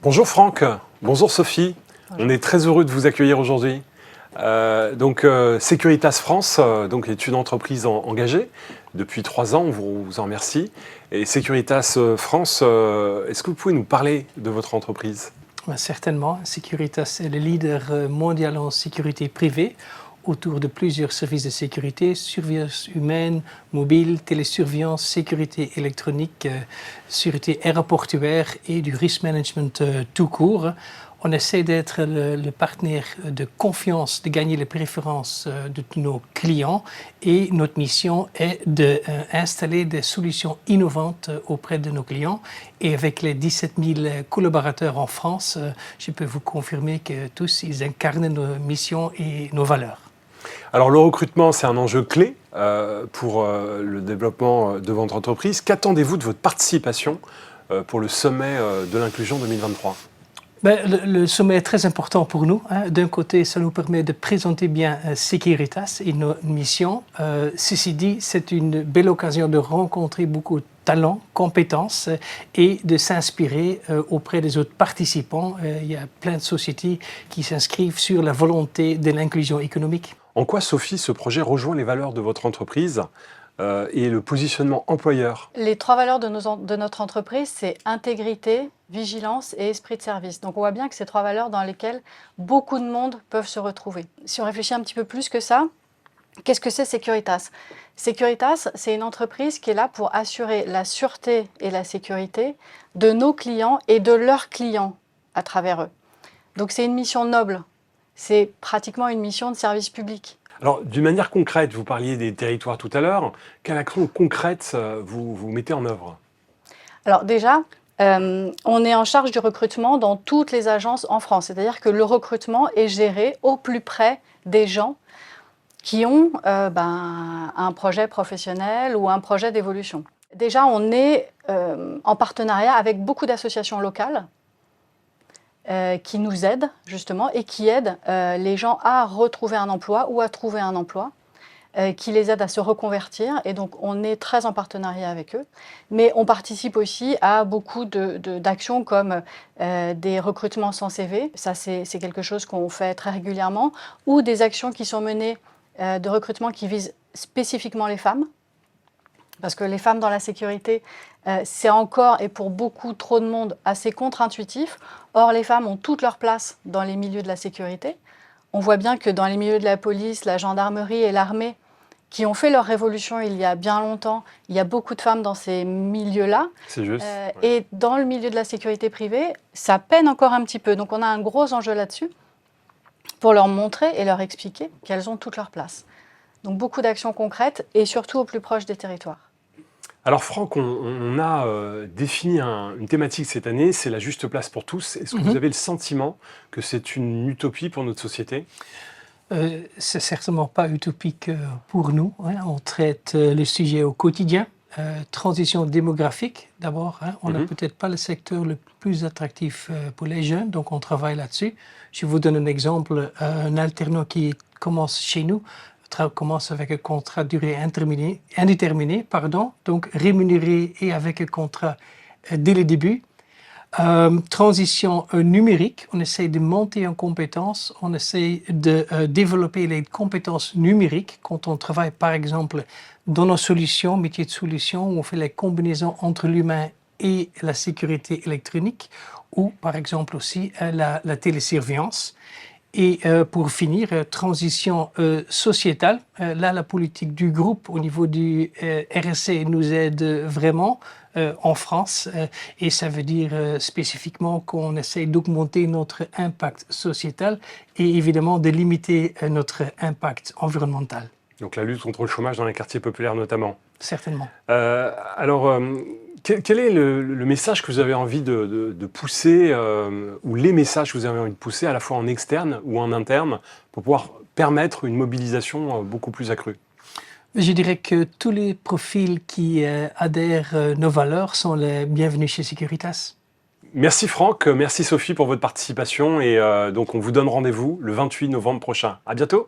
Bonjour Franck, bonjour Sophie. Bonjour. On est très heureux de vous accueillir aujourd'hui. Securitas France est une entreprise engagée depuis 3 ans, on vous en remercie. Et Securitas France, est-ce que vous pouvez nous parler de votre entreprise ? Certainement, Securitas est le leader mondial en sécurité privée autour de plusieurs services de sécurité, surveillance humaine, mobile, télésurveillance, sécurité électronique, sécurité aéroportuaire et du risk management tout court. On essaie d'être le partenaire de confiance, de gagner les préférences de tous nos clients et notre mission est d'installer des solutions innovantes auprès de nos clients. Et avec les 17 000 collaborateurs en France, je peux vous confirmer que tous, ils incarnent nos missions et nos valeurs. Alors le recrutement, c'est un enjeu clé pour le développement de votre entreprise. Qu'attendez-vous de votre participation pour le sommet de l'inclusion 2023 ? Le sommet est très important pour nous. D'un côté, ça nous permet de présenter bien Securitas et nos missions. Ceci dit, c'est une belle occasion de rencontrer beaucoup de talents, compétences et de s'inspirer auprès des autres participants. Il y a plein de sociétés qui s'inscrivent sur la volonté de l'inclusion économique. En quoi, Sophie, ce projet rejoint les valeurs de votre entreprise et le positionnement employeur? Les 3 valeurs de notre entreprise, c'est intégrité, vigilance et esprit de service. Donc on voit bien que c'est 3 valeurs dans lesquelles beaucoup de monde peuvent se retrouver. Si on réfléchit un petit peu plus que ça, qu'est-ce que c'est Securitas ? Securitas, c'est une entreprise qui est là pour assurer la sûreté et la sécurité de nos clients et de leurs clients à travers eux. Donc c'est une mission noble, c'est pratiquement une mission de service public. Alors, d'une manière concrète, vous parliez des territoires tout à l'heure. Quelle action concrète vous mettez en œuvre ? Alors déjà, on est en charge du recrutement dans toutes les agences en France. C'est-à-dire que le recrutement est géré au plus près des gens qui ont un projet professionnel ou un projet d'évolution. Déjà, on est en partenariat avec beaucoup d'associations locales qui nous aident justement et qui aident les gens à retrouver un emploi ou à trouver un emploi, qui les aident à se reconvertir. Et donc, on est très en partenariat avec eux. Mais on participe aussi à beaucoup d'actions comme des recrutements sans CV. Ça, c'est quelque chose qu'on fait très régulièrement. Ou des actions qui sont menées de recrutement qui visent spécifiquement les femmes. Parce que les femmes dans la sécurité, c'est encore, et pour beaucoup trop de monde, assez contre-intuitif. Or, les femmes ont toute leur place dans les milieux de la sécurité. On voit bien que dans les milieux de la police, la gendarmerie et l'armée, qui ont fait leur révolution il y a bien longtemps, il y a beaucoup de femmes dans ces milieux-là. C'est juste. Et dans le milieu de la sécurité privée, ça peine encore un petit peu. Donc on a un gros enjeu là-dessus pour leur montrer et leur expliquer qu'elles ont toute leur place. Donc beaucoup d'actions concrètes et surtout au plus proche des territoires. Alors Franck, on a défini une thématique cette année, c'est la juste place pour tous. Est-ce que vous avez le sentiment que c'est une utopie pour notre société ? C'est certainement pas utopique pour nous. On traite le sujet au quotidien. Transition démographique, d'abord. On n'a peut-être pas le secteur le plus attractif pour les jeunes, donc on travaille là-dessus. Je vous donne un exemple. Un alternant qui commence chez nous commence avec un contrat de durée indéterminée, donc rémunéré et avec un contrat dès le début. Transition numérique, on essaie de monter en compétences, on essaie de développer les compétences numériques quand on travaille par exemple dans nos solutions, métiers de solutions, où on fait les combinaisons entre l'humain et la sécurité électronique, ou par exemple aussi la télésurveillance. Et pour finir, transition sociétale. Là, la politique du groupe au niveau du RSE nous aide vraiment en France. Et ça veut dire spécifiquement qu'on essaie d'augmenter notre impact sociétal et évidemment de limiter notre impact environnemental. Donc la lutte contre le chômage dans les quartiers populaires notamment. Certainement. Quel est le message que vous avez envie de pousser, ou les messages que vous avez envie de pousser à la fois en externe ou en interne pour pouvoir permettre une mobilisation beaucoup plus accrue ? Je dirais que tous les profils qui adhèrent à nos valeurs sont les bienvenus chez Securitas. Merci Franck, merci Sophie pour votre participation et donc on vous donne rendez-vous le 28 novembre prochain. À bientôt.